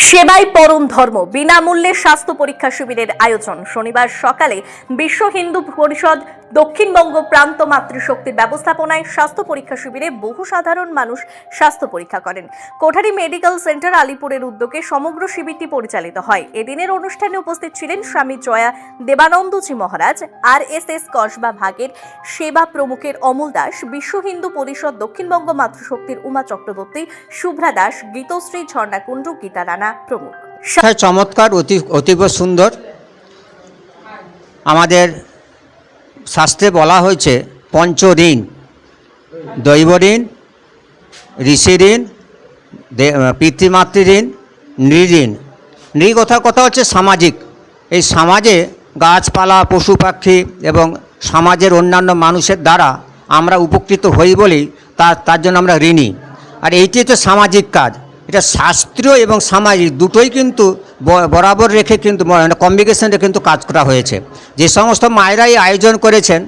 সেবাই পরম ধর্ম বিনামূল্যে স্বাস্থ্য পরীক্ষা শিবিরের আয়োজন শনিবার সকালে বিশ্ব হিন্দু পরিষদ দক্ষিণবঙ্গ প্রান্ত মাতৃশক্তির ব্যবস্থাপনায় স্বাস্থ্য পরীক্ষা শিবিরে বহু সাধারণ মানুষ স্বাস্থ্য পরীক্ষা করেন। কোঠারি মেডিকেল সেন্টার আলিপুরের উদ্যোগে সমগ্র শিবিরটি পরিচালিত হয়। এদিনের অনুষ্ঠানে উপস্থিত ছিলেন স্বামী জয়া দেবানন্দজি মহারাজ, RSS কসবা ভাগের সেবা প্রমুখের অমল দাস, বিশ্ব হিন্দু পরিষদ দক্ষিণবঙ্গ মাতৃশক্তির উমা চক্রবর্তী, শুভ্রা দাস, গীতশ্রী, ঝর্ণা কুণ্ডু, গীতা রানা প্রমুখ। চমৎকার, অতীব সুন্দর। আমাদের শাস্ত্রে বলা হয়েছে পঞ্চ ঋণ: দৈব ঋণ, ঋষি ঋণ, পিতৃমাতৃ ঋণ, নৃঋণ। কথা হচ্ছে সামাজিক। এই সমাজে গাছপালা, পশু পাখি এবং সমাজের অন্যান্য মানুষের দ্বারা আমরা উপকৃত হই বলেই তার জন্য আমরা ঋণী। আর এইটি হচ্ছে সামাজিক কাজ। এটা শাস্ত্রীয় এবং সামাজিক দুটোই কিন্তু বরাবর রেখে কিন্তু কম্বিনেশন রেখে কিন্তু কাজ করা হয়েছে। যে সমস্ত মায়েরাই আয়োজন করেছেন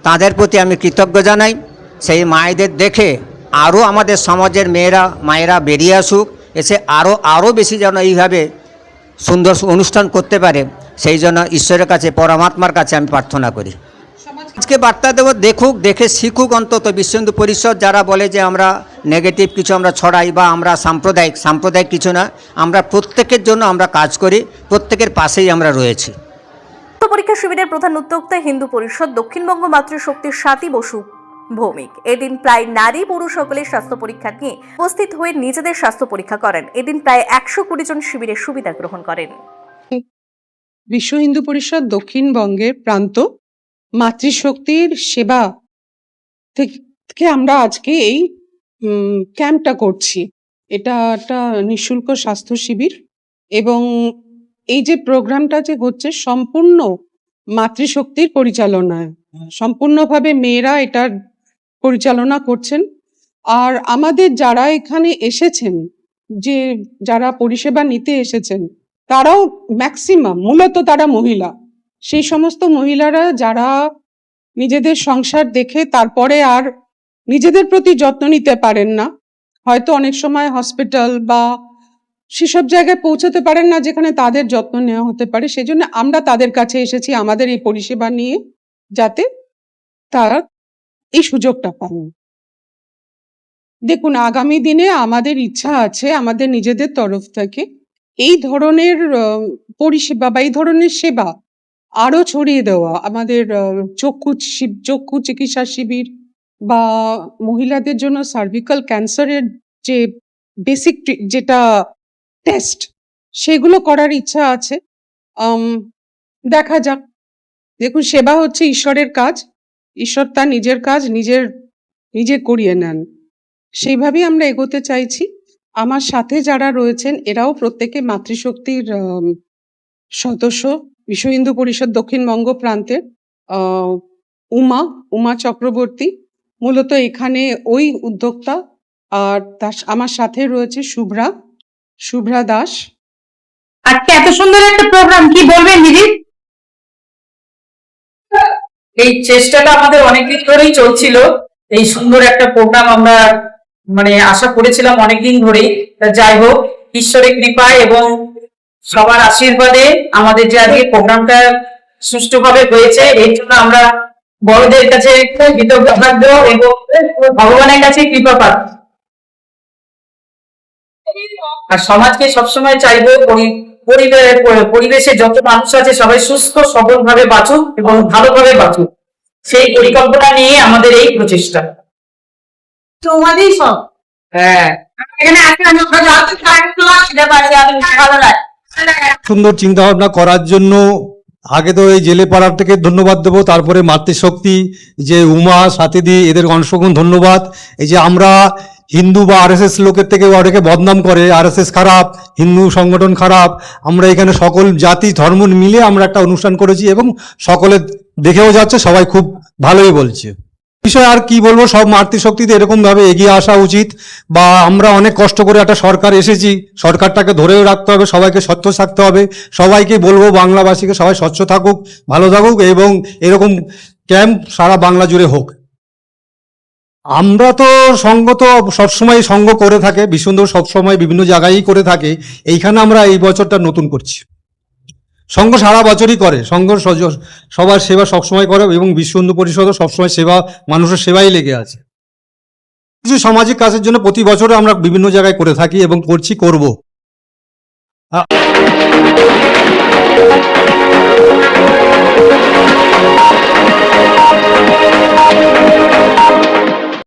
তাদের প্রতি আমি কৃতজ্ঞ জানাই। সেই মায়েদের দেখে আরও আমাদের সমাজের মায়েরা বেরিয়ে আসুক, এসে আরও বেশি যেন এইভাবে সুন্দর অনুষ্ঠান করতে পারে, সেই জন্য ঈশ্বরের কাছে, পরমাত্মার কাছে আমি প্রার্থনা করি। আজকে বার্তা দেব, দেখে শিখুক অন্তত। বিশ্ব হিন্দু পরিষদ যারা বলে যে আমরা নেগেটিভ কিছু আমরা ছড়াই বা আমরা সাম্প্রদায়িক কিছু না, আমরা প্রত্যেকের জন্য আমরা কাজ করি, প্রত্যেকের পাশেই আমরা রয়েছি। পরীক্ষা শিবিরের প্রধান উদ্যোক্তা হিন্দু পরিষদ দক্ষিণবঙ্গ মাতৃশক্তির স্বাতী বসু ভৌমিক। এদিন প্রায় নারী পুরুষ সকলের স্বাস্থ্য পরীক্ষা নিয়ে উপস্থিত হয়ে নিজেদের স্বাস্থ্য পরীক্ষা করেন। এদিন প্রায় 120 জন শিবিরের সুবিধা গ্রহণ করেন। বিশ্ব হিন্দু পরিষদ দক্ষিণবঙ্গের প্রান্ত মাতৃশক্তির সেবা থেকে আমরা আজকে এই ক্যাম্পটা করছি। এটা একটা নিঃশুল্ক স্বাস্থ্য শিবির এবং এই যে প্রোগ্রামটা যে হচ্ছে সম্পূর্ণ মাতৃশক্তির পরিচালনায়, সম্পূর্ণভাবে মেয়েরা এটার পরিচালনা করছেন। আর আমাদের যারা এখানে এসেছেন, যে যারা পরিষেবা নিতে এসেছেন, তারাও ম্যাক্সিমাম মূলত তারা মহিলা। সেই সমস্ত মহিলারা যারা নিজেদের সংসার দেখে তারপরে আর নিজেদের প্রতি যত্ন নিতে পারেন না, হয়তো অনেক সময় হসপিটাল বা সেসব জায়গায় পৌঁছাতে পারেন না যেখানে তাদের যত্ন নেওয়া হতে পারে, সেজন্য আমরা তাদের কাছে এসেছি আমাদের এই পরিষেবা নিয়ে, যাতে তারা এই সুযোগটা পান। দেখুন, আগামী দিনে আমাদের ইচ্ছা আছে আমাদের নিজেদের তরফ থেকে এই ধরনের পরিষেবা বা এই ধরনের সেবা আরো ছড়িয়ে দেওয়া। আমাদের চক্ষু চিকিৎসা শিবির বা মহিলাদের জন্য সার্ভিক্যাল ক্যান্সারের যে বেসিক যেটা টেস্ট, সেগুলো করার ইচ্ছা আছে। দেখা যাক। দেখুন, সেবা হচ্ছে ঈশ্বরের কাজ। ঈশ্বর তার নিজের কাজ নিজে করিয়ে নেন, সেইভাবেই আমরা এগোতে চাইছি। আমার সাথে যারা রয়েছেন এরাও প্রত্যেকে মাতৃশক্তির সদস্য। বিশ্ব হিন্দু পরিষদ দক্ষিণবঙ্গ প্রান্তের উমা চক্রবর্তী মূলত এখানে ওই উদ্যোক্তা। আর আমার সাথে রয়েছে শুভ্রা দাস। আজকে এত সুন্দর একটা প্রোগ্রাম, কি বলবেন দিদি? এই চেষ্টাটা আমাদের অনেকদিন ধরেই চলছিল। এই সুন্দর একটা প্রোগ্রাম আমরা আশা করেছিলাম অনেকদিন ধরেই। যাই হোক, ঈশ্বরের কৃপায় এবং সবার আশীর্বাদে আমাদের যে আজকে প্রোগ্রামটা সুষ্ঠুভাবে হয়েছে, এর জন্য আমরা বড়দের কাছে কৃতজ্ঞ থাকবো এবং ভগবানের কাছে কৃপা পাবো। আর সমাজকে সবসময় চাইবো পরিবেশে যত মানুষ আছে সবাই সুস্থ সবল ভাবে বাঁচুক এবং ভালোভাবে বাঁচুক, সেই পরিকল্পনা নিয়ে আমাদের এই প্রচেষ্টা। তোমাদের সব সুন্দর চিন্তা ভাবনা করার জন্য আগে তো এই জেলে পাড়ার থেকে ধন্যবাদ দেবো, তারপরে মাতৃশক্তি যে উমা সাথীদি, এদের অংশগ্রহণ ধন্যবাদ। এই যে আমরা হিন্দু বা RSS লোকের থেকে অনেকে বদনাম করে RSS খারাপ, হিন্দু সংগঠন খারাপ, আমরা এখানে সকল জাতি ধর্ম মিলে আমরা একটা অনুষ্ঠান করেছি এবং সকলে দেখেও যাচ্ছে, সবাই খুব ভালোই বলছে। বিষয় আর কি বলবো, সব মাতৃশক্তিতে এরকমভাবে এগিয়ে আসা উচিত। বা আমরা অনেক কষ্ট করে একটা সরকার এসেছি, সরকারটাকে ধরেও রাখতে হবে, সবাইকে স্বচ্ছ থাকতে হবে। সবাইকে বলবো, বাংলাবাসীকে সবাই স্বচ্ছ থাকুক, ভালো থাকুক এবং এরকম ক্যাম্প সারা বাংলা জুড়ে হোক। আমরা তো সঙ্গ তো সবসময় সঙ্গ করে থাকে, বিশ্ব হিন্দু সবসময় বিভিন্ন জায়গায়ই করে থাকে। এইখানে আমরা এই বছরটা নতুন করছি। সঙ্ঘ সারা বছরই করে, সঙ্ঘ সবার সেবা সবসময় করে এবং বিশ্ব হিন্দু পরিষদও সবসময় সেবা, মানুষের সেবাই লেগে আছে। কিছু সামাজিক কাজের জন্য প্রতি বছরও আমরা বিভিন্ন জায়গায় করে থাকি এবং করছি, করব।